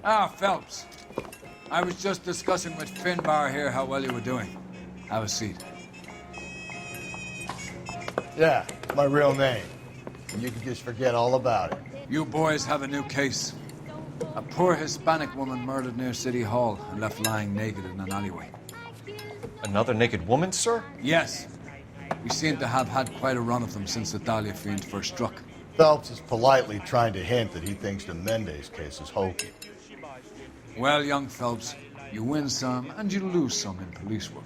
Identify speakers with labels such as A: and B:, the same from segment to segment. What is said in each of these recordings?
A: Ah, Phelps. I was just discussing with Finbar here how well you were doing. Have a seat.
B: Yeah, my real name. And you can just forget all about it.
A: You boys have a new case. A poor Hispanic woman murdered near City Hall and left lying naked in an alleyway.
C: Another naked woman, sir?
A: Yes. We seem to have had quite a run of them since the Dahlia fiend first struck.
B: Phelps is politely trying to hint that he thinks the Mendez case is hokey.
A: Well, young Phelps, you win some and you lose some in police work.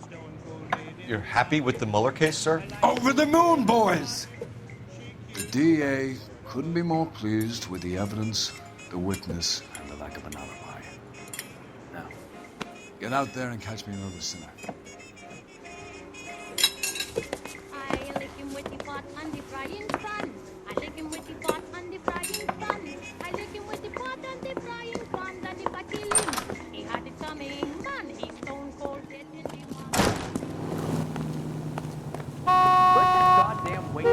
C: You're happy with the Mueller case, sir?
A: Over the moon, boys! The DA couldn't be more pleased with the evidence, the witness, and the lack of an alibi. Now, get out there and catch me another sinner.
D: I lick him with the pot and the frying pan. I lick him with the pot and the frying pan. I lick him with the pot and the frying pan. That if I kill him, he had it coming. Man, he's stone cold dead in the
E: Where's that goddamn weight?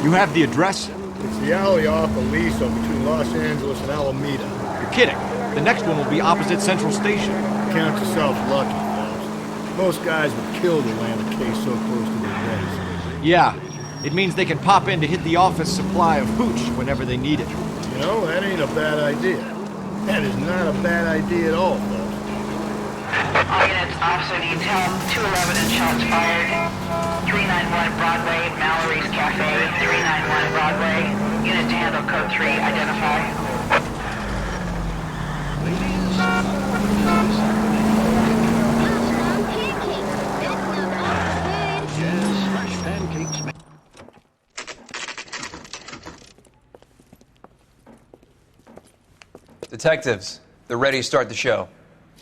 C: You have the address?
B: It's the alley off Aliso between Los Angeles and Alameda.
C: You're kidding. The next one will be opposite Central Station.
B: Count yourself lucky, Phelps. Most guys would kill to land a case so close to their base.
C: Yeah. It means they can pop in to hit the office supply of hooch whenever they need it.
B: You know, that ain't a bad idea. That is not a bad idea at all, Phelps.
F: All units, officer needs help. 211 and shots fired. 391 Broadway, Mallory's Cafe. 391 Broadway. Unit to handle code 3, identify.
G: Detectives, they're ready to start the show.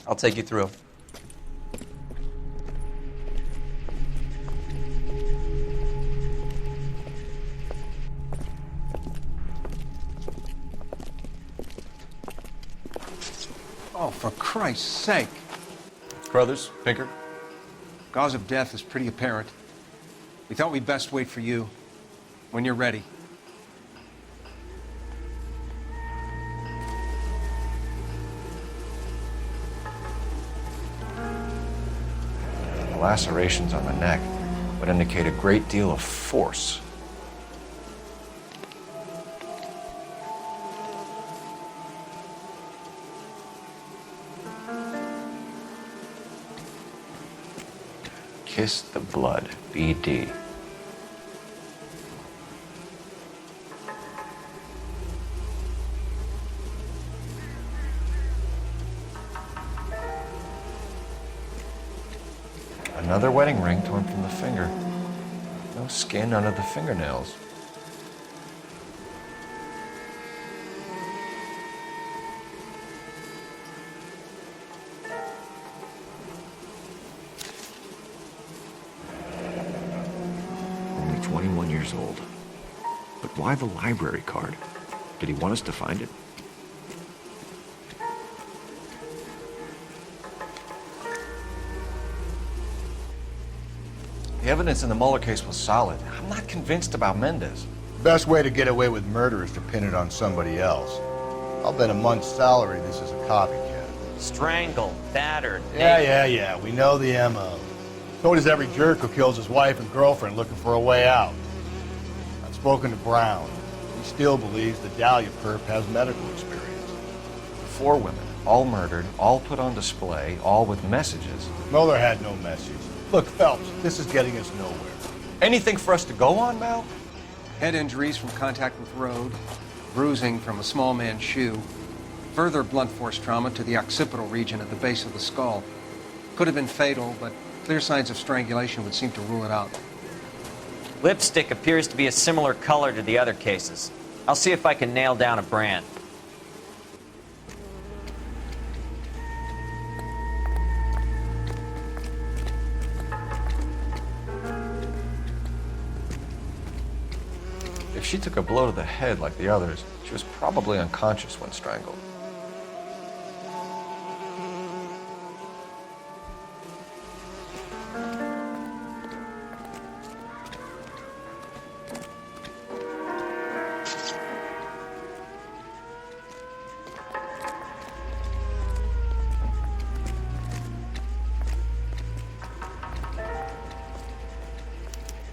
G: I'll take you through.
H: Oh, for Christ's sake.
C: Brothers, Pinker?
H: Cause of death is pretty apparent. We thought we'd best wait for you. When you're ready.
C: The lacerations on the neck would indicate a great deal of force. Kiss the blood, BD. Another wedding ring torn from the finger. No skin under the fingernails. Only 21 years old. But why the library card? Did he want us to find it? The evidence in the Mueller case was solid. I'm not convinced about Mendez.
B: The best way to get away with murder is to pin it on somebody else. I'll bet a month's salary this is a copycat.
E: Strangled, battered.
B: Yeah. We know the M.O. So does every jerk who kills his wife and girlfriend looking for a way out. I've spoken to Brown. He still believes the Dahlia perp has medical experience.
C: 4 women, all murdered, all put on display, all with messages.
B: Mueller had no message. Look, Phelps, this is getting us nowhere.
C: Anything for us to go on, Mal?
H: Head injuries from contact with road, bruising from a small man's shoe, further blunt force trauma to the occipital region at the base of the skull. Could have been fatal, but clear signs of strangulation would seem to rule it out.
E: Lipstick appears to be a similar color to the other cases. I'll see if I can nail down a brand.
C: If she took a blow to the head like the others, she was probably unconscious when strangled.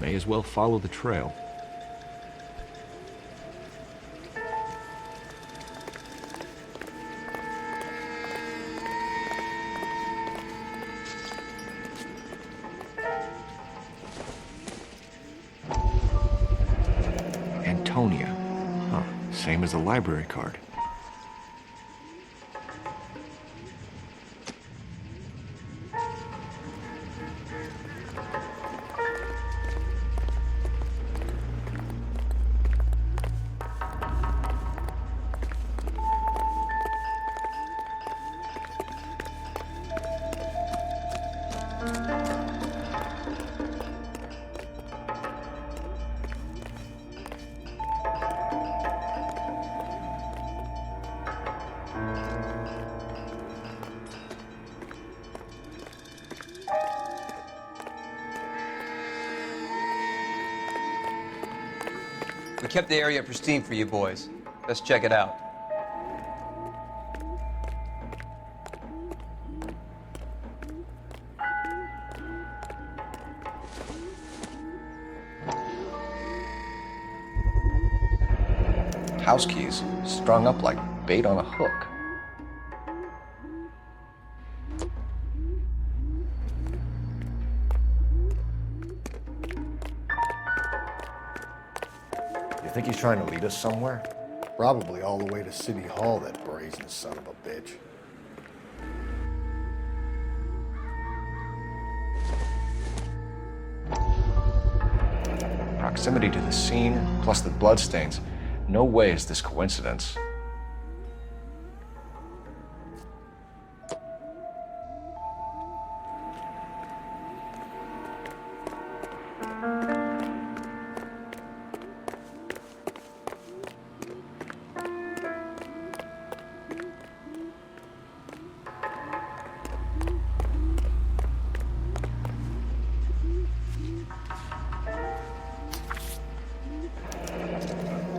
C: May as well follow the trail. Antonia. Huh, same as the library card.
G: We kept the area pristine for you boys. Let's check it out.
I: House keys strung up like bait on a hook.
B: You think he's trying to lead us somewhere? Probably all the way to City Hall, that brazen son of a bitch.
I: Proximity to the scene, plus the bloodstains. No way is this coincidence.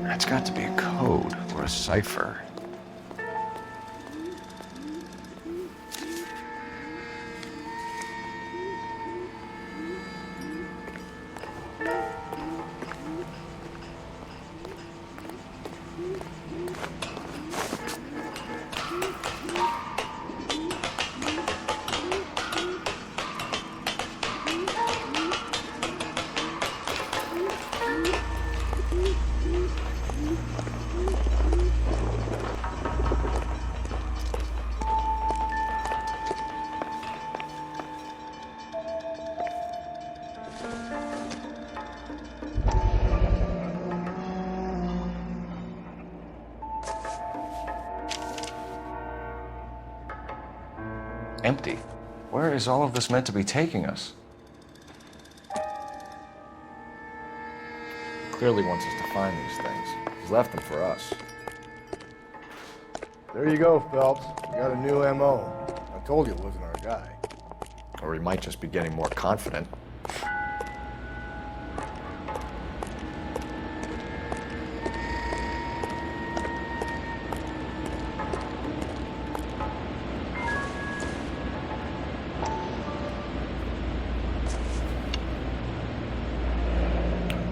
I: That's got to be a code or a cipher. Empty. Where is all of this meant to be taking us?
B: Clearly wants us to find these things. He's left them for us. There you go, Phelps. We got a new M.O. I told you it wasn't our guy. Or he might just be getting more confident.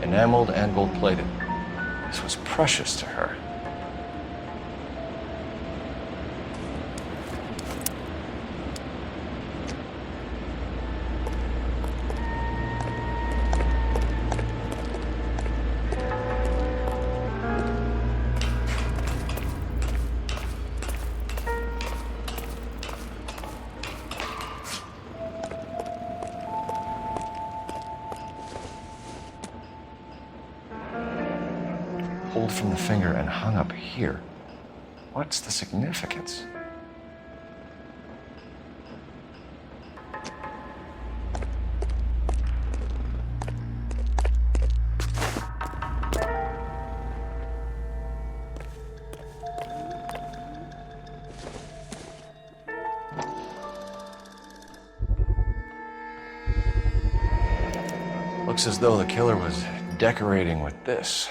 I: Enameled and gold-plated. This was precious to her. Pulled from the finger and hung up here. What's the significance? Looks as though the killer was decorating with this.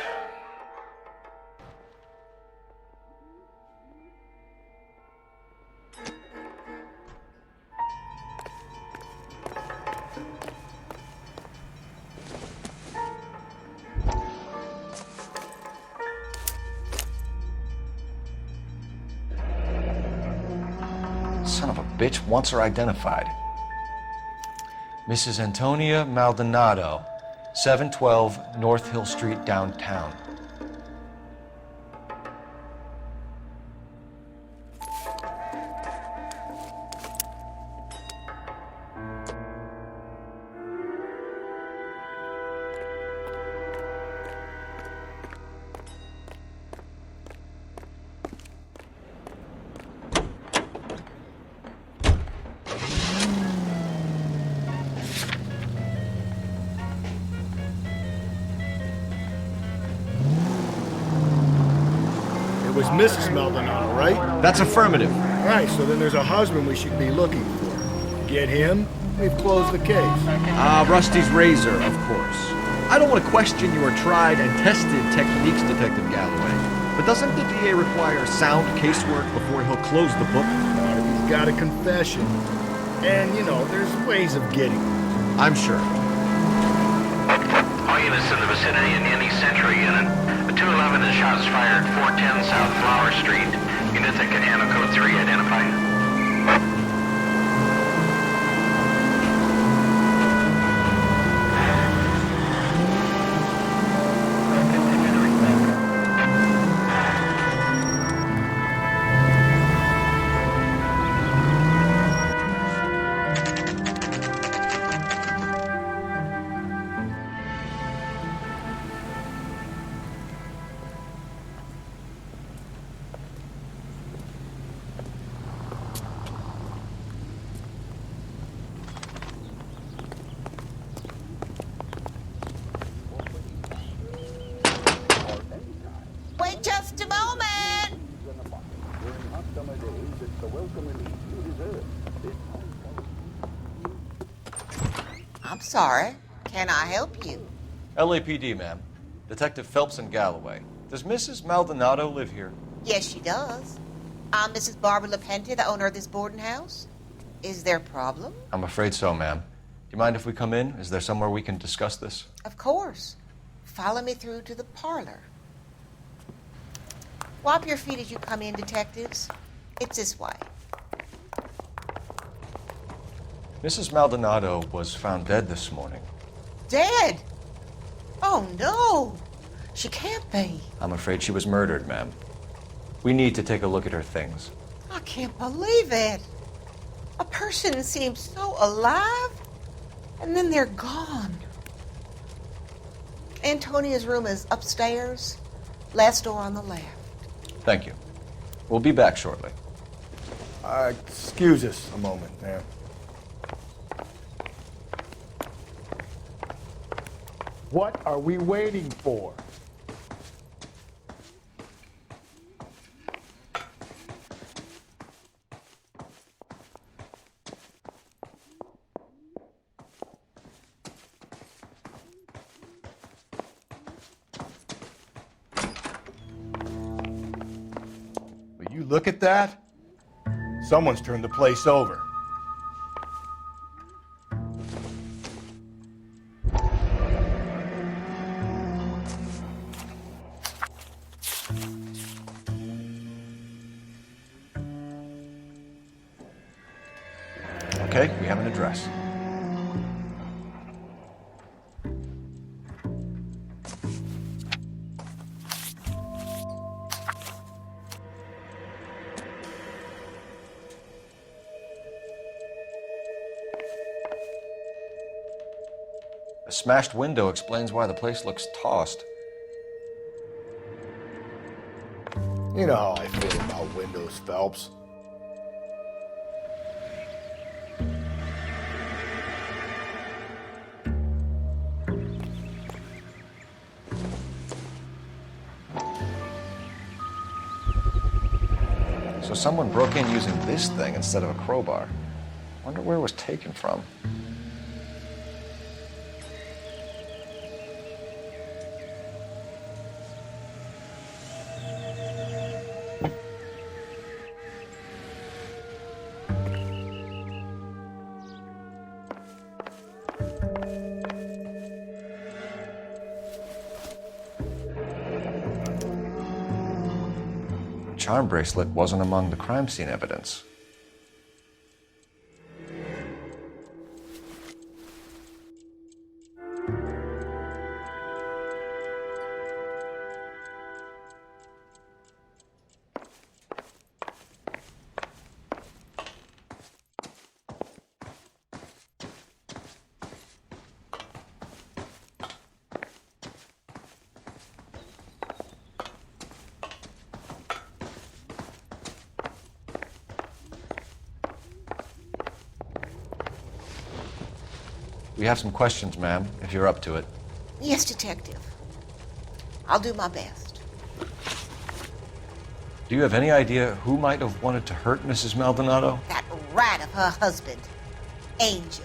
I: bitch wants her identified. Mrs. Antonia Maldonado, 712 North Hill Street, downtown.
B: It was Mrs. Maldonado, right?
I: That's affirmative.
B: Right, so then there's a husband we should be looking for. Get him, we've closed the case.
I: Rusty's razor, of course. I don't want to question your tried and tested techniques, Detective Galloway. But doesn't the DA require sound casework before he'll close the book?
B: He's got a confession. And, there's ways of getting it.
I: I'm sure.
J: All units in the vicinity in any Century unit. A 211 and shots fired, 410 South Flower Street. Unit that can handle code 3 identified.
F: Wait just a moment! I'm sorry. Can I help you?
I: LAPD, ma'am. Detective Phelps and Galloway. Does Mrs. Maldonado live here?
F: Yes, she does. I'm Mrs. Barbara LaPenta, the owner of this boarding house. Is there a problem?
I: I'm afraid so, ma'am. Do you mind if we come in? Is there somewhere we can discuss this?
F: Of course. Follow me through to the parlor. Wipe your feet as you come in, detectives. It's this way.
I: Mrs. Maldonado was found dead this morning.
F: Dead? Oh, no. She can't be.
I: I'm afraid she was murdered, ma'am. We need to take a look at her things.
F: I can't believe it. A person seems so alive, and then they're gone. Antonia's room is upstairs, last door on the left.
I: Thank you. We'll be back shortly.
B: Excuse us a moment, ma'am. What are we waiting for? Will you look at that? Someone's turned the place over.
I: Okay, we have an address. A smashed window explains why the place looks tossed.
B: You know how I feel about windows, Phelps.
I: So someone broke in using this thing instead of a crowbar. Wonder where it was taken from. Charm bracelet wasn't among the crime scene evidence. We have some questions, ma'am, if you're up to it.
K: Yes, Detective. I'll do my best.
I: Do you have any idea who might have wanted to hurt Mrs. Maldonado?
K: That rat of her husband, Angel.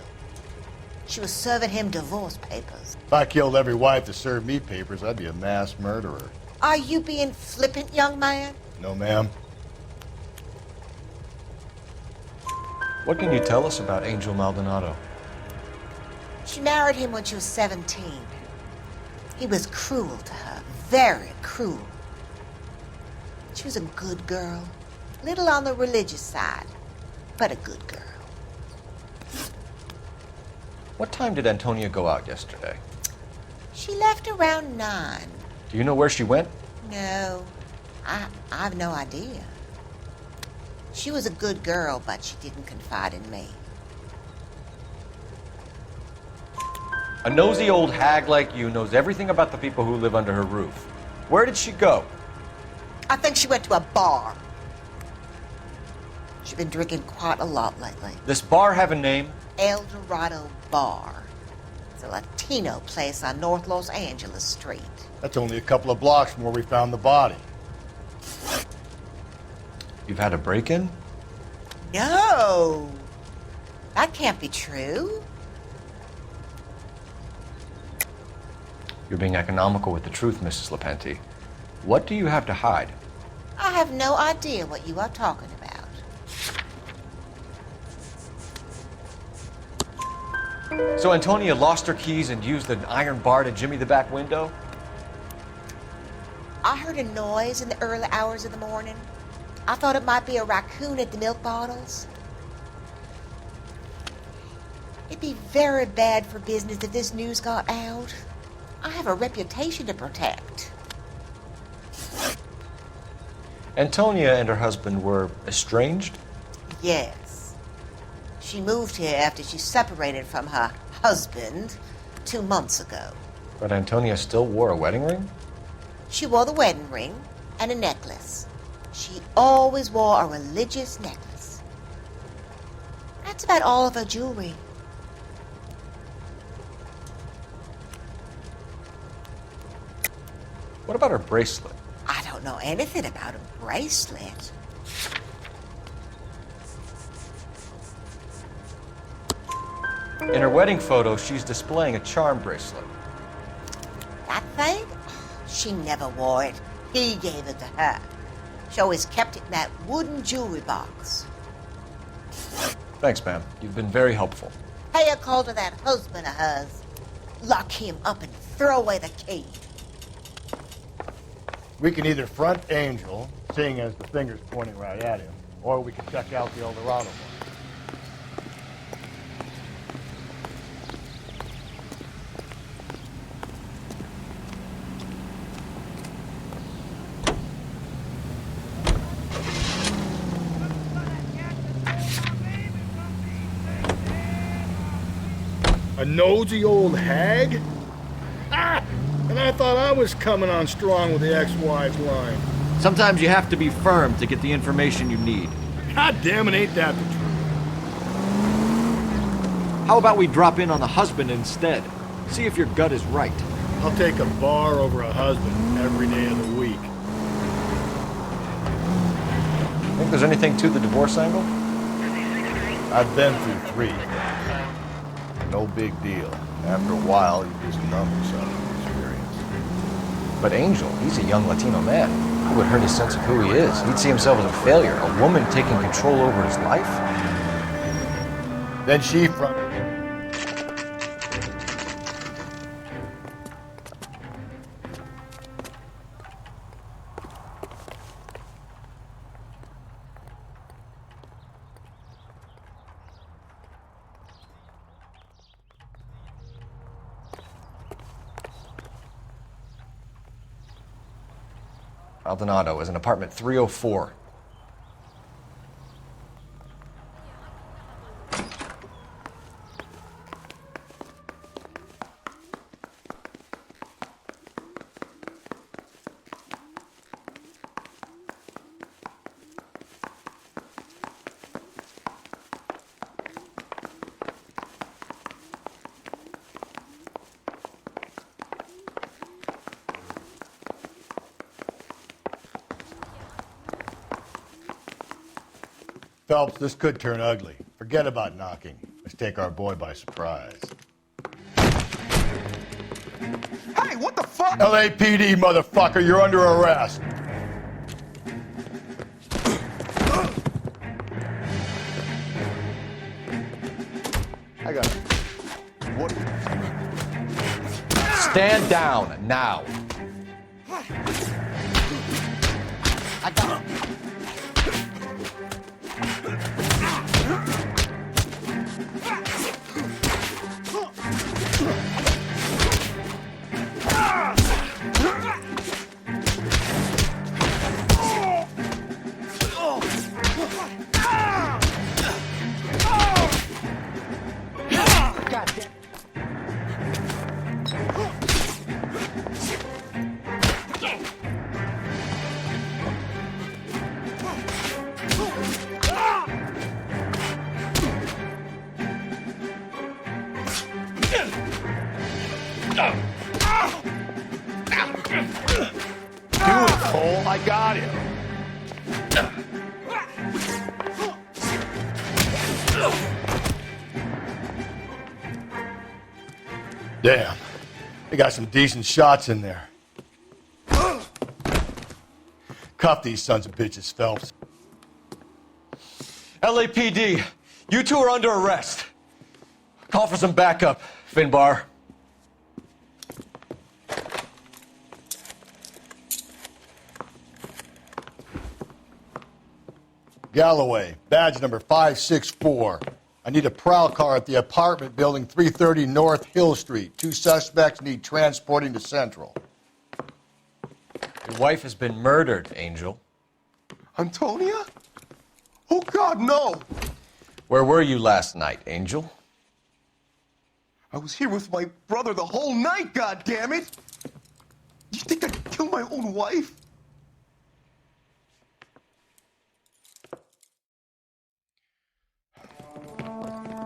K: She was serving him divorce papers.
B: If I killed every wife that served me papers, I'd be a mass murderer.
K: Are you being flippant, young man?
B: No, ma'am.
I: What can you tell us about Angel Maldonado?
K: She married him when she was 17. He was cruel to her, very cruel. She was a good girl, little on the religious side, but a good girl.
I: What time did Antonia go out yesterday?
K: She left around 9.
I: Do you know where she went?
K: No, I've no idea. She was a good girl, but she didn't confide in me.
I: A nosy old hag like you knows everything about the people who live under her roof. Where did she go?
K: I think she went to a bar. She's been drinking quite a lot lately.
I: This bar have a name?
K: El Dorado Bar. It's a Latino place on North Los Angeles Street.
B: That's only a couple of blocks from where we found the body.
I: You've had a break-in?
K: No! That can't be true.
I: You're being economical with the truth, Mrs. Lepenti. What do you have to hide?
K: I have no idea what you are talking about.
I: So Antonia lost her keys and used an iron bar to jimmy the back window?
K: I heard a noise in the early hours of the morning. I thought it might be a raccoon at the milk bottles. It'd be very bad for business if this news got out. I have a reputation to protect.
I: Antonia and her husband were estranged?
K: Yes. She moved here after she separated from her husband 2 months ago.
I: But Antonia still wore a wedding ring?
K: She wore the wedding ring and a necklace. She always wore a religious necklace. That's about all of her jewelry.
I: What about her bracelet?
K: I don't know anything about a bracelet.
I: In her wedding photo, she's displaying a charm bracelet.
K: That thing? She never wore it. He gave it to her. She always kept it in that wooden jewelry box.
I: Thanks, ma'am. You've been very helpful.
K: Pay a call to that husband of hers. Lock him up and throw away the key.
B: We can either front Angel, seeing as the finger's pointing right at him, or we can check out the El Dorado one.
L: A nosy old hag? Ah! And I thought I was coming on strong with the ex-wife line.
I: Sometimes you have to be firm to get the information you need.
L: God damn it, ain't that the truth?
I: How about we drop in on the husband instead? See if your gut is right.
L: I'll take a bar over a husband every day of the week.
I: Think there's anything to the divorce angle?
B: I've been through 3. No big deal. After a while, you just numb yourself to the experience.
C: But Angel, he's a young Latino man. It would hurt his sense of who he is. He'd see himself as a failure. A woman taking control over his life?
B: Then she from...
C: Maldonado is in apartment 304.
B: Phelps, this could turn ugly. Forget about knocking. Let's take our boy by surprise.
M: Hey, what the fuck?
B: LAPD, motherfucker, you're under arrest. I got it. What?
C: Stand down, now.
M: I got it.
B: Cole, I got him. Damn. They got some decent shots in there. Cuff these sons of bitches, Phelps.
C: LAPD, you two are under arrest. Call for some backup, Finbar.
B: Galloway, badge number 564. I need a prowl car at the apartment building 330 North Hill Street. 2 suspects need transporting to Central.
C: Your wife has been murdered, Angel.
M: Antonia? Oh, God, no!
C: Where were you last night, Angel?
M: I was here with my brother the whole night, goddammit! You think I'd kill my own wife?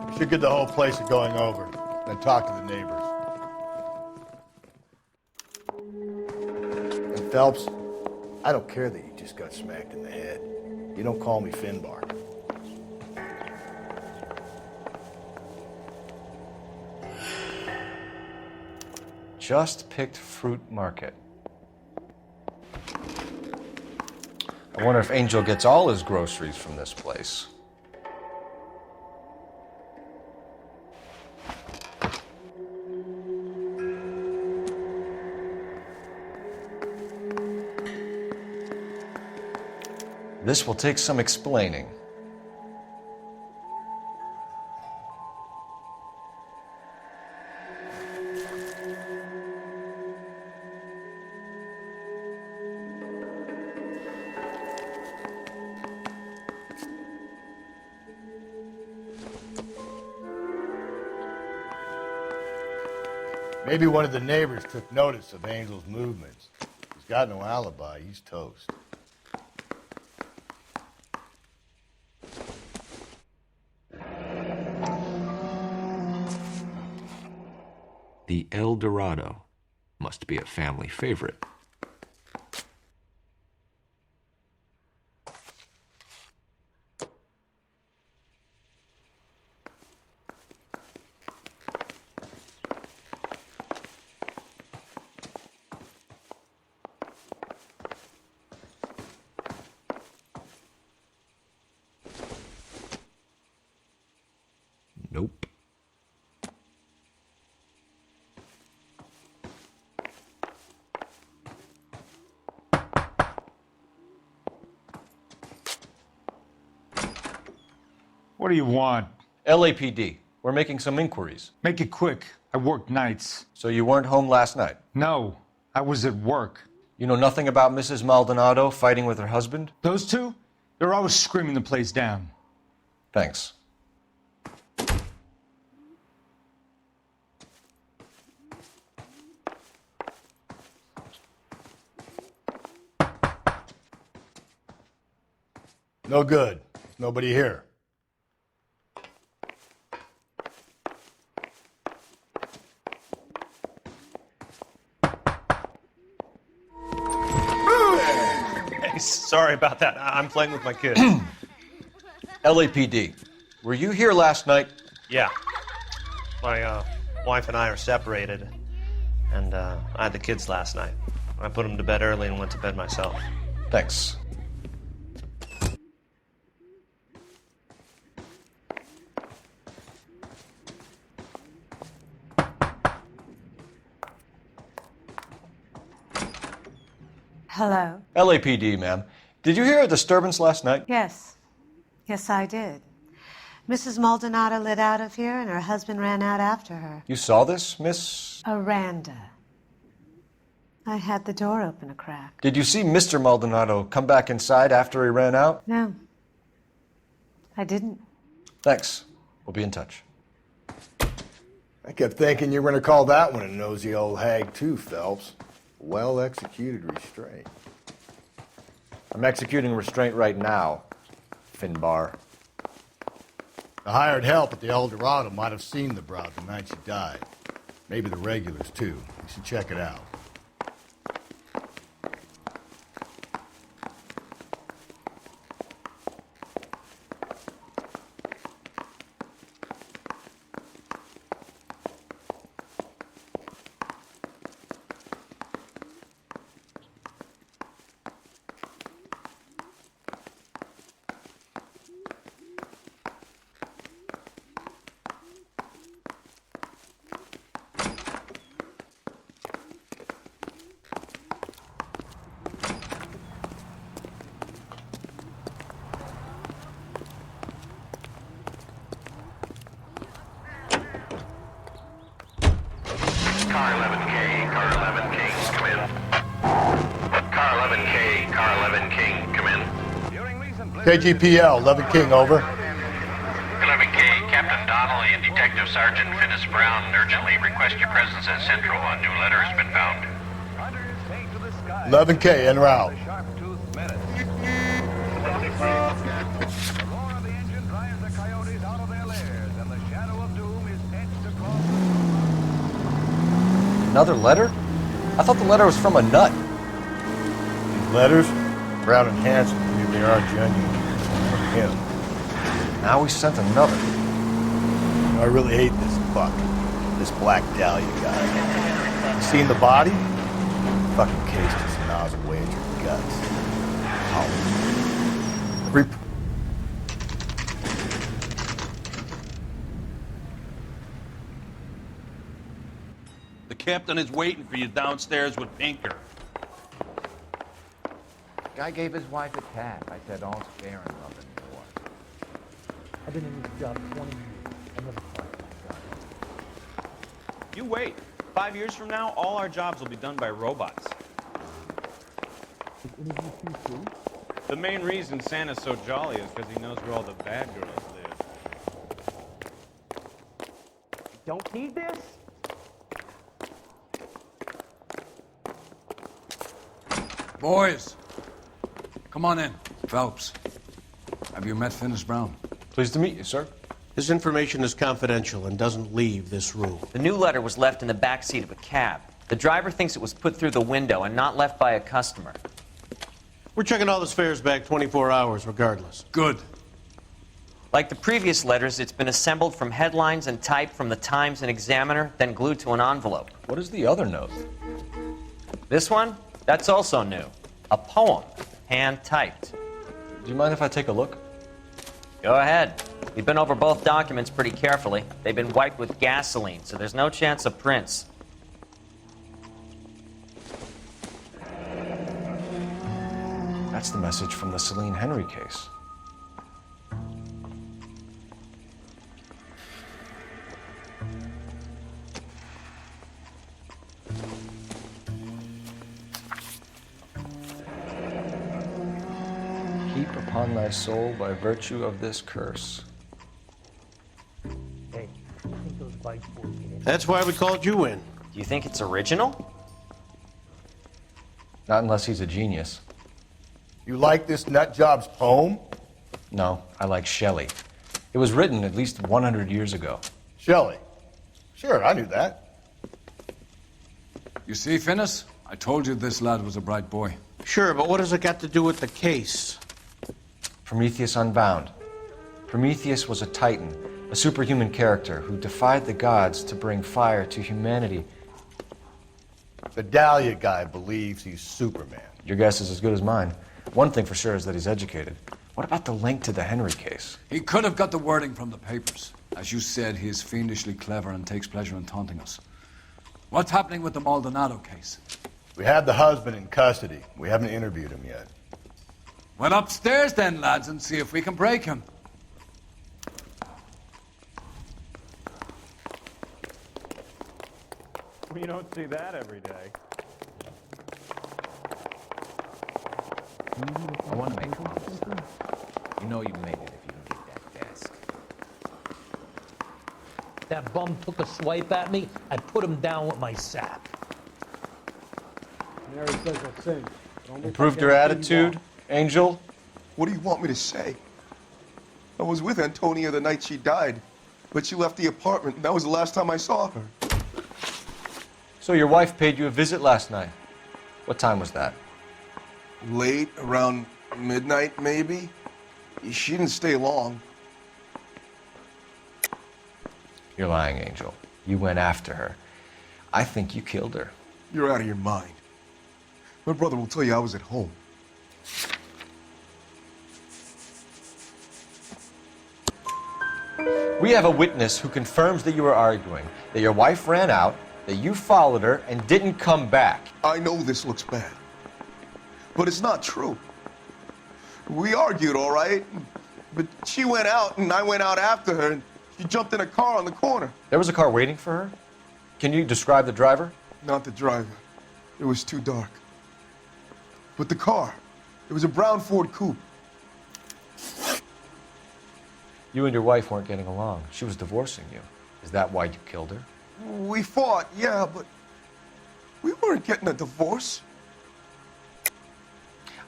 B: We should get the whole place going over, then talk to the neighbors. And Phelps, I don't care that you just got smacked in the head. You don't call me Finbar.
C: Just picked Fruit Market. I wonder if Angel gets all his groceries from this place. This will take some explaining.
B: Maybe one of the neighbors took notice of Angel's movements. He's got no alibi. He's toast.
N: The El Dorado must be a family favorite. Nope.
O: What do you want?
C: LAPD. We're making some inquiries.
O: Make it quick. I work nights.
C: So you weren't home last night?
O: No, I was at work.
C: You know nothing about Mrs. Maldonado fighting with her husband?
O: Those two? They're always screaming the place down.
C: Thanks.
B: No good. There's nobody here.
P: Hey, sorry about that. I'm playing with my kids.
C: LAPD. Were you here last night?
P: Yeah. My wife and I are separated, and I had the kids last night. I put them to bed early and went to bed myself.
C: Thanks.
Q: Hello?
C: LAPD, ma'am. Did you hear a disturbance last night?
Q: Yes. Yes, I did. Mrs. Maldonado lit out of here, and her husband ran out after her.
C: You saw this, Miss?
Q: Aranda. I had the door open a crack.
C: Did you see Mr. Maldonado come back inside after he ran out?
Q: No. I didn't.
C: Thanks. We'll be in touch.
B: I kept thinking you were going to call that one a nosy old hag too, Phelps. Well-executed restraint.
C: I'm executing restraint right now, Finbar.
B: The hired help at the El Dorado might have seen the broad the night she died. Maybe the regulars, too. You should check it out.
J: Car 11K, Car 11 King, come in. Car 11K, Car 11 King, come in.
B: KGPL, 11 King, over.
J: 11K, Captain Donnelly and Detective Sergeant Finis Brown urgently request your presence at Central. A new letter has been found.
B: 11K, en route.
C: Another letter? I thought the letter was from a nut.
B: These letters? Brown and Hanson believe they are genuine. From him.
C: Now we sent another.
B: You know, I really hate this fuck. This Black Dahlia guy. You seen the body? Fucking cased his nozzle away at your guts. Every...
R: The captain is waiting for you downstairs with Pinker.
S: Guy gave his wife a tap. I said, all's fair in love and war. I've been in this job 20 years. I never thought that guy.
T: You wait. 5 years from now, all our jobs will be done by robots. The main reason Santa's so jolly is because he knows where all the bad girls live.
S: Don't need this?
A: Boys, come on in. Phelps, have you met Finis Brown?
C: Pleased to meet you, sir.
U: This information is confidential and doesn't leave this room.
E: The new letter was left in the back seat of a cab. The driver thinks it was put through the window and not left by a customer.
U: We're checking all this fares back 24 hours regardless.
A: Good.
E: Like the previous letters, it's been assembled from headlines and typed from the Times and Examiner, then glued to an envelope.
C: What is the other note?
E: This one? That's also new. A poem, hand-typed.
C: Do you mind if I take a look?
E: Go ahead. We've been over both documents pretty carefully. They've been wiped with gasoline, so there's no chance of prints.
C: That's the message from the Celine Henry case. Heap upon thy soul by virtue of this curse.
S: Hey, I think those bikes will get in.
U: That's why we called you in.
E: Do you think it's original?
C: Not unless he's a genius.
B: You like this nutjob's poem?
C: No, I like Shelley. It was written at least 100 years ago.
B: Shelley? Sure, I knew that.
A: You see, Finis? I told you this lad was a bright boy.
U: Sure, but what has it got to do with the case?
C: Prometheus Unbound. Prometheus was a titan, a superhuman character who defied the gods to bring fire to humanity.
B: The Dahlia guy believes he's Superman.
C: Your guess is as good as mine. One thing for sure is that he's educated. What about the link to the Henry case?
A: He could have got the wording from the papers. As you said, he is fiendishly clever and takes pleasure in taunting us. What's happening with the Maldonado case?
B: We have the husband in custody. We haven't interviewed him yet.
A: Well, upstairs then, lads, and see if we can break him.
T: You don't see that every day.
S: I want to make a homicide. You know you made it if you can get that desk.
D: That bum took a swipe at me, I put him down with my sap.
M: Mary says I'll sing.
B: Improved your attitude, Angel?
M: What do you want me to say? I was with Antonia the night she died, but she left the apartment, and that was the last time I saw her.
C: So your wife paid you a visit last night. What time was that?
M: Late, around midnight, maybe? She didn't stay long.
C: You're lying, Angel. You went after her. I think you killed her.
M: You're out of your mind. My brother will tell you I was at home.
C: We have a witness who confirms that you were arguing, that your wife ran out, that you followed her and didn't come back.
M: I know this looks bad, but it's not true. We argued, all right, but she went out and I went out after her and she jumped in a car on the corner.
C: There was a car waiting for her? Can you describe the driver?
M: Not the driver. It was too dark. But the car, it was a brown Ford coupe.
C: You and your wife weren't getting along. She was divorcing you. Is that why you killed her?
M: We fought, yeah, but we weren't getting a divorce.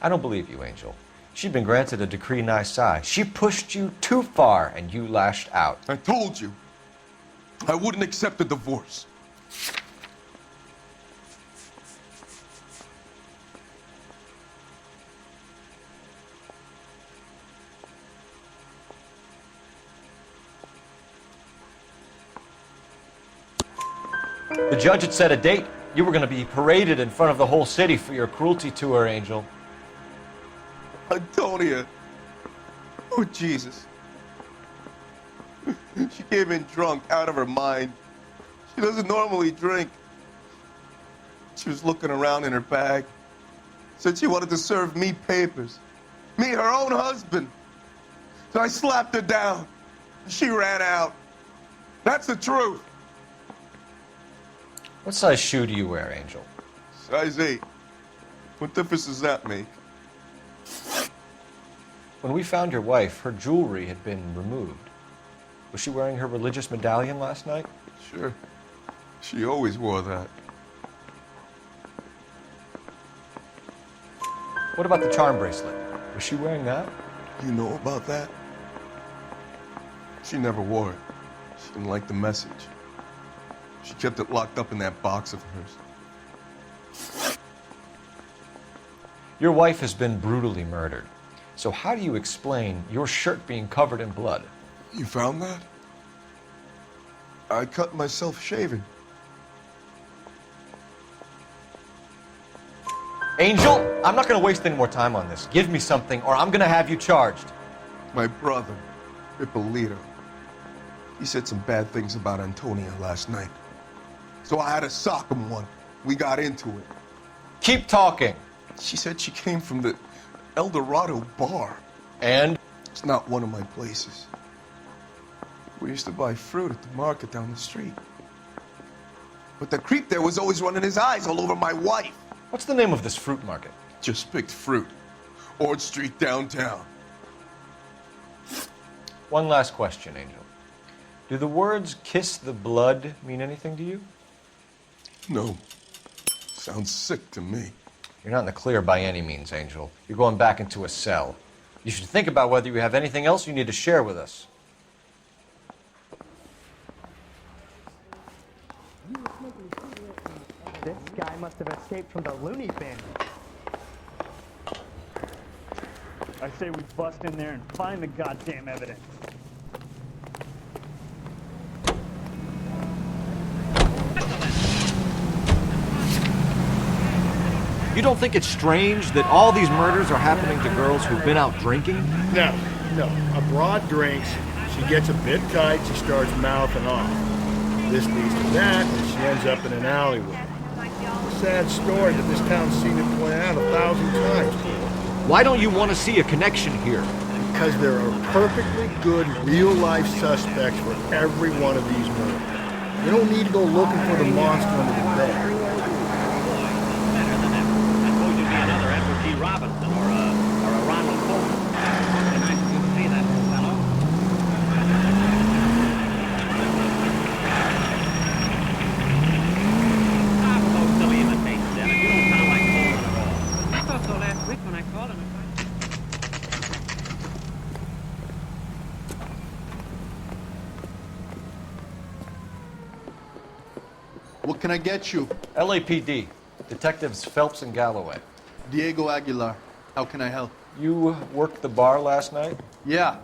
C: I don't believe you, Angel. She'd been granted a decree nisi. She pushed you too far and you lashed out.
M: I told you, I wouldn't accept a divorce.
C: The judge had set a date. You were going to be paraded in front of the whole city for your cruelty to her, Angel.
M: Antonia. Oh, Jesus. She came in drunk, out of her mind. She doesn't normally drink. She was looking around in her bag. Said she wanted to serve me papers. Me, her own husband. So I slapped her down. She ran out. That's the truth.
C: What size shoe do you wear, Angel?
M: Size 8. What difference does that make?
C: When we found your wife, her jewelry had been removed. Was she wearing her religious medallion last night?
M: Sure. She always wore that.
C: What about the charm bracelet? Was she wearing that?
M: You know about that? She never wore it. She didn't like the message. She kept it locked up in that box of hers.
C: Your wife has been brutally murdered. So how do you explain your shirt being covered in blood?
M: You found that? I cut myself shaving.
C: Angel, I'm not going to waste any more time on this. Give me something or I'm going to have you charged.
M: My brother, Ippolito, he said some bad things about Antonia last night. So I had to sock him one. We got into it.
C: Keep talking.
M: She said she came from the El Dorado bar.
C: And?
M: It's not one of my places. We used to buy fruit at the market down the street. But the creep there was always running his eyes all over my wife.
C: What's the name of this fruit market?
M: Just picked fruit. Ord Street downtown.
C: One last question, Angel. Do the words kiss the blood mean anything to you?
M: No. Sounds sick to me.
C: You're not in the clear by any means, Angel. You're going back into a cell. You should think about whether you have anything else you need to share with us.
V: This guy must have escaped from the loony bin.
W: I say we bust in there and find the goddamn evidence.
I: You don't think it's strange that all these murders are happening to girls who've been out drinking?
L: No. A broad drinks, she gets a bit tight, she starts mouthing off. This leads to that, and she ends up in an alleyway. It's a sad story that this town's seen it play out 1,000 times.
I: Why don't you want to see a connection here?
L: Because there are perfectly good real-life suspects for every one of these murders. You don't need to go looking for the monster under the bed.
J: Better than ever. I suppose you'd be another Edward G. Robinson or a Ronald Colton. Very nice of you to say that, old fellow. Ah, for those silly imitations, Dennis. You don't sound like Colton at all. I thought so last week when I called him.
B: What can I get you?
C: LAPD. Detectives Phelps and Galloway.
B: Diego Aguilar. How can I help?
C: You worked the bar last night?
B: Yeah.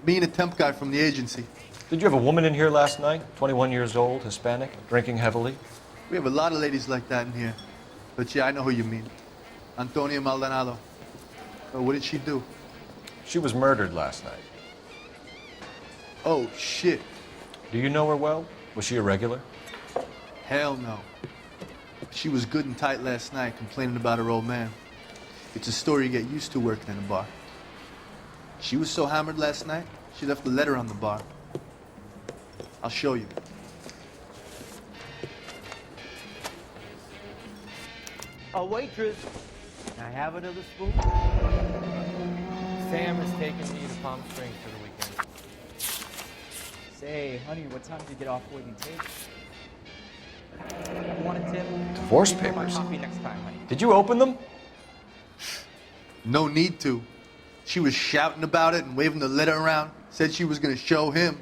B: Me and a temp guy from the agency.
C: Did you have a woman in here last night? 21 years old, Hispanic, drinking heavily?
B: We have a lot of ladies like that in here. But yeah, I know who you mean. Antonia Maldonado. Oh, what did she do?
C: She was murdered last night.
B: Oh, shit.
C: Do you know her well? Was she a regular?
B: Hell no. She was good and tight last night, complaining about her old man. It's a story you get used to working in a bar. She was so hammered last night, she left a letter on the bar. I'll show you.
S: A waitress. Can I have another spoon? Sam is taking me to Palm Springs for the weekend.
G: Say, honey, what time do you get off Waiting Tape? You want a tip?
C: Divorce
G: Give me more
C: papers.
G: coffee next time, honey.
C: Did you open them?
B: No need to. She was shouting about it and waving the letter around. Said she was gonna show him.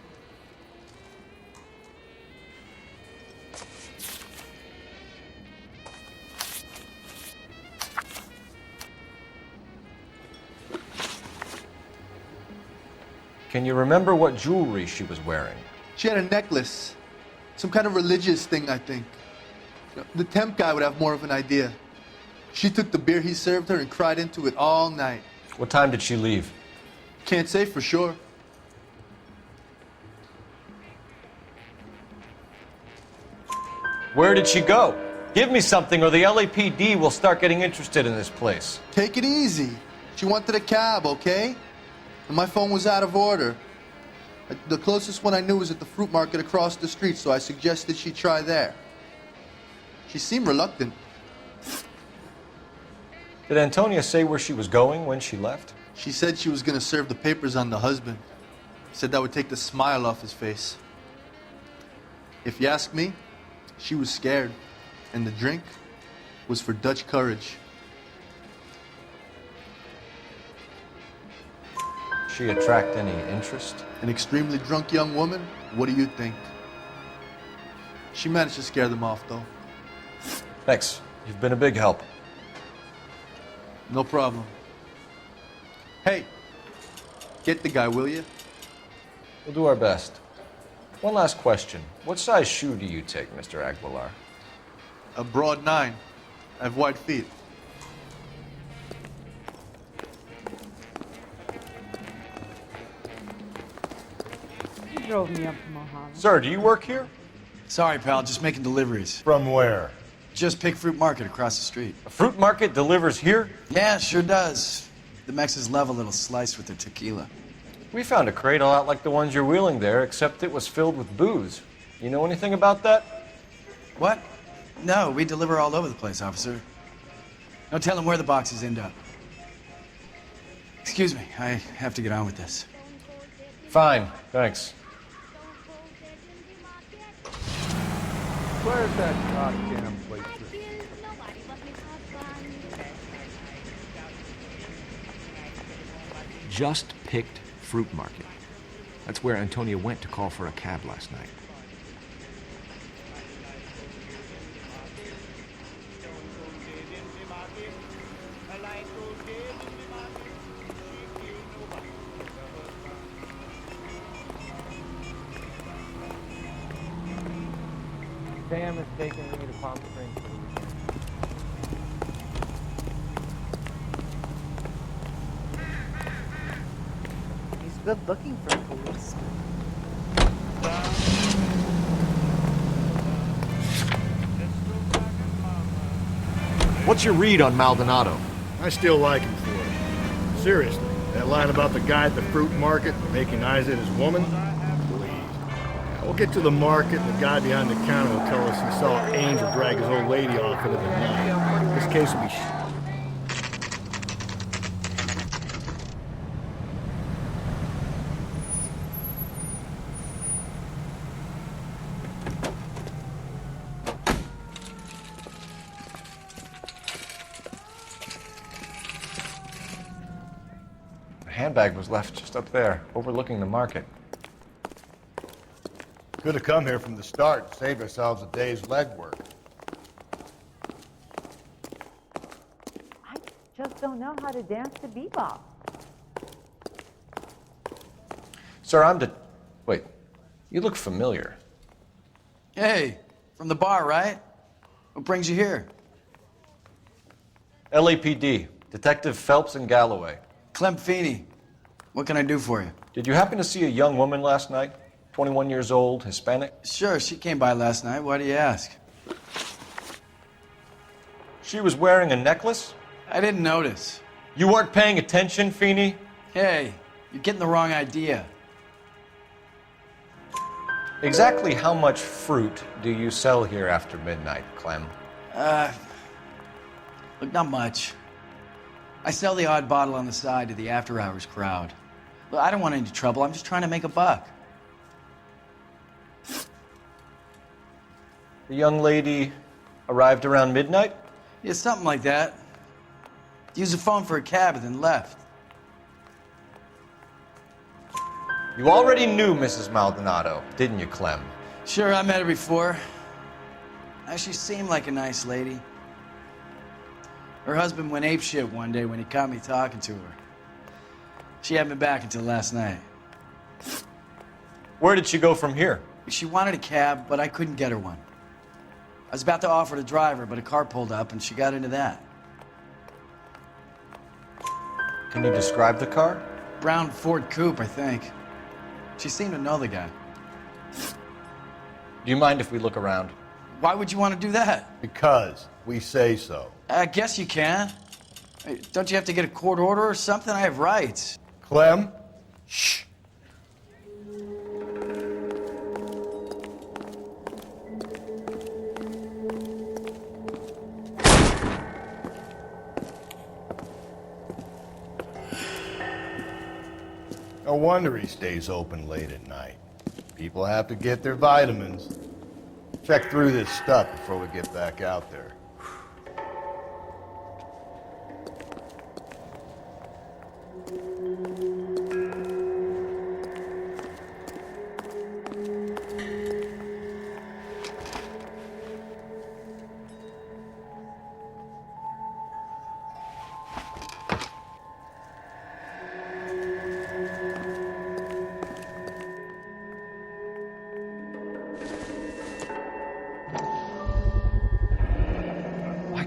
C: Can you remember what jewelry she was wearing?
B: She had a necklace. Some kind of religious thing, I think. The temp guy would have more of an idea. She took the beer he served her and cried into it all night.
C: What time did she leave?
B: Can't say for sure.
C: Where did she go? Give me something or the LAPD will start getting interested in this place.
B: Take it easy. She wanted a cab, okay? And my phone was out of order. The closest one I knew was at the fruit market across the street, so I suggested she try there. She seemed reluctant.
C: Did Antonia say where she was going when she left?
B: She said she was gonna serve the papers on the husband. Said that would take the smile off his face. If you ask me, she was scared. And the drink was for Dutch courage.
C: She attract any interest?
B: An extremely drunk young woman? What do you think? She managed to scare them off, though.
C: Thanks. You've been a big help.
B: No problem. Hey, get the guy, will you?
C: We'll do our best. One last question. What size shoe do you take, Mr. Aguilar?
B: A broad 9. I have wide feet.
H: You drove me up to Mojave.
C: Sir, do you work here?
A: Sorry, pal, just making deliveries.
B: From where?
A: Just Pick Fruit Market across the street.
C: A fruit market delivers here?
A: Yeah, sure does. The Mexes love a little slice with their tequila.
C: We found a crate a lot like the ones you're wheeling there, except it was filled with booze. You know anything about that?
A: What? No, we deliver all over the place, officer. No telling where the boxes end up. Excuse me, I have to get on with this.
C: Fine, thanks.
S: Where's that goddamn waitress?
N: Just picked Fruit Market. That's where Antonia went to call for a cab last night.
S: Sam is taking me to Palm Springs for the weekend.
H: good looking for a policeman.
I: What's your read on Maldonado?
L: I still like him for it. Seriously, that line about the guy at the fruit market making eyes at his woman? Please. Now, we'll get to the market, and the guy behind the counter will tell us he saw Angel drag his old lady off into the night. This case will be
C: The handbag was left just up there, overlooking the market.
B: Could have come here from the start and saved ourselves a day's legwork.
H: I just don't know how to dance to bebop.
C: Sir, Wait, you look familiar.
F: Hey, from the bar, right? What brings you here?
C: LAPD, Detective Phelps and Galloway.
F: Clem Feeney. What can I do for you?
C: Did you happen to see a young woman last night? 21 years old, Hispanic?
F: Sure, she came by last night. Why do you ask?
C: She was wearing a necklace?
F: I didn't notice.
C: You weren't paying attention, Feeney?
F: Hey, you're getting the wrong idea.
C: Exactly how much fruit do you sell here after midnight, Clem?
F: Look, not much. I sell the odd bottle on the side to the after-hours crowd. Look, I don't want any trouble. I'm just trying to make a buck.
C: The young lady arrived around midnight?
F: Yeah, something like that. Used the phone for a cab and then left.
C: You already knew Mrs. Maldonado, didn't you, Clem?
F: Sure, I met her before. She seemed like a nice lady. Her husband went apeshit one day when he caught me talking to her. She hadn't been back until last night.
C: Where did she go from here?
F: She wanted a cab, but I couldn't get her one. I was about to offer to drive her, but a car pulled up and she got into that.
C: Can you describe the car?
F: Brown Ford Coupe, I think. She seemed to know the guy.
C: Do you mind if we look around?
F: Why would you want to do that?
B: Because we say so.
F: I guess you can. Hey, don't you have to get a court order or something? I have rights.
B: Clem? Shh. No wonder he stays open late at night. People have to get their vitamins. Check through this stuff before we get back out there.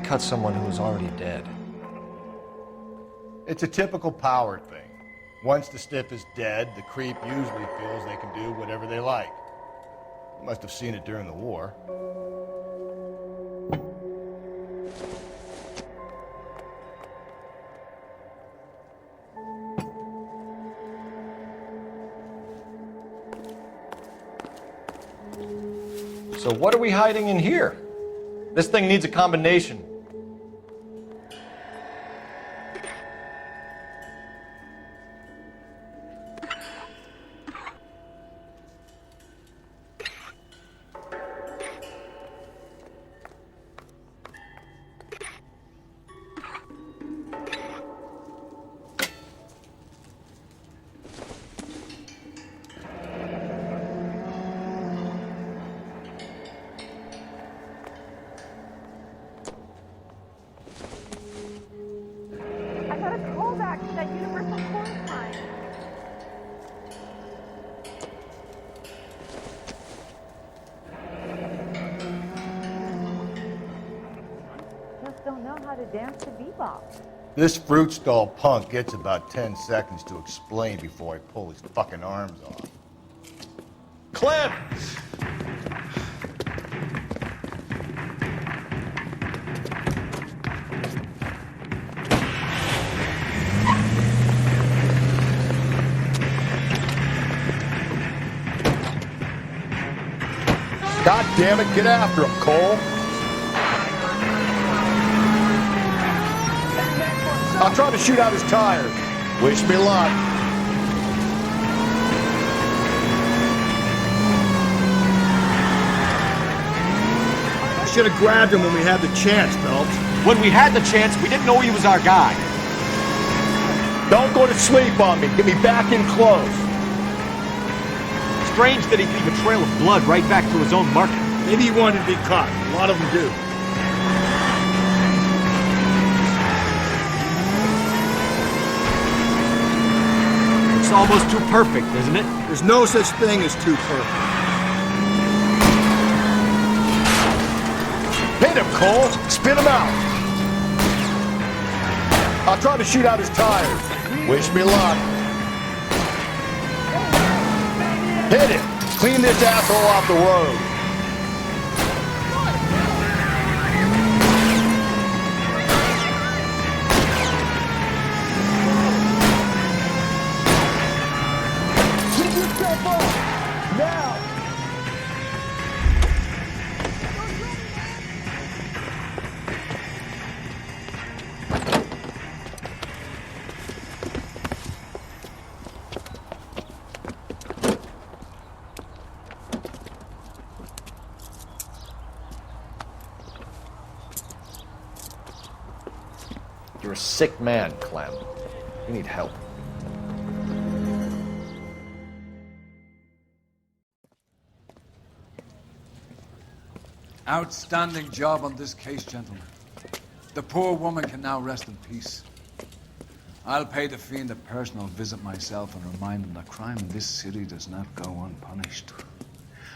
C: Cut someone who was already dead.
B: It's a typical power thing. Once the stiff is dead, the creep usually feels they can do whatever they like. You must have seen it during the war.
C: So what are we hiding in here? This thing needs a combination.
H: Don't know how to dance to bebop.
B: This fruit stall punk gets about 10 seconds to explain before I pull his fucking arms off.
I: Clem!
B: God damn it, get after him, Cole. I'll try to shoot out his tires. Wish me luck.
L: I should have grabbed him when we had the chance, Phelps.
I: When we had the chance, we didn't know he was our guy.
B: Don't go to sleep on me. Get me back in close.
I: Strange that he'd leave a trail of blood right back to his own market.
L: Maybe he wanted to be caught. A lot of them do.
I: It's almost too perfect, isn't it?
L: There's no such thing as too perfect.
B: Hit him, Cole. Spin him out. I'll try to shoot out his tires. Wish me luck. Hit it. Clean this asshole off the road. Get yourself up. Now.
C: You're a sick man, Clem. You need help.
A: Outstanding job on this case, gentlemen. The poor woman can now rest in peace. I'll pay the fiend a personal visit myself and remind him that crime in this city does not go unpunished.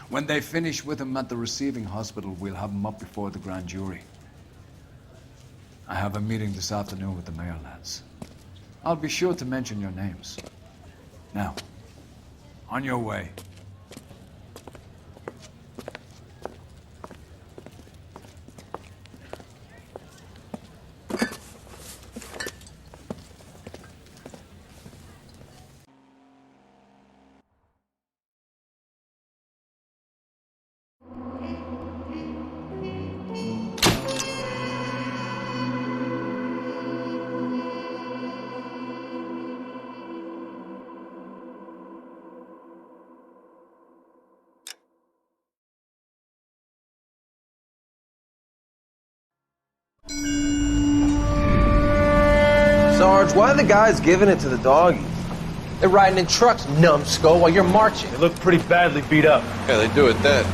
A: When they finish with him at the receiving hospital, we'll have him up before the grand jury. I have a meeting this afternoon with the mayor, lads. I'll be sure to mention your names. Now, on your way.
C: Sarge, why are the guys giving it to the doggies? They're riding in trucks, numbskull, while you're marching.
U: They look pretty badly beat up.
K: Yeah, they do at that.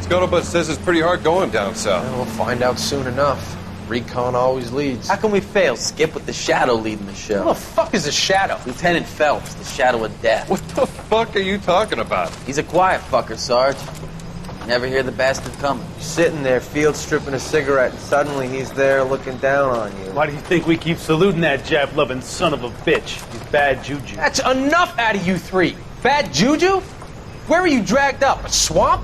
K: Scuttlebutt says it's pretty hard going down south.
C: Well, we'll find out soon enough. Recon always leads.
O: How can we fail? Skip with the Shadow leading the show.
C: Who the fuck is a Shadow?
O: Lieutenant Phelps, the Shadow of Death.
K: What the fuck are you talking about?
O: He's a quiet fucker, Sarge. Never hear the bastard coming.
C: You're sitting there, field stripping a cigarette, and suddenly he's there looking down on you.
U: Why do you think we keep saluting that Jap-loving son of a bitch? He's bad juju.
C: That's enough out of you three. Bad juju? Where were you dragged up? A swamp?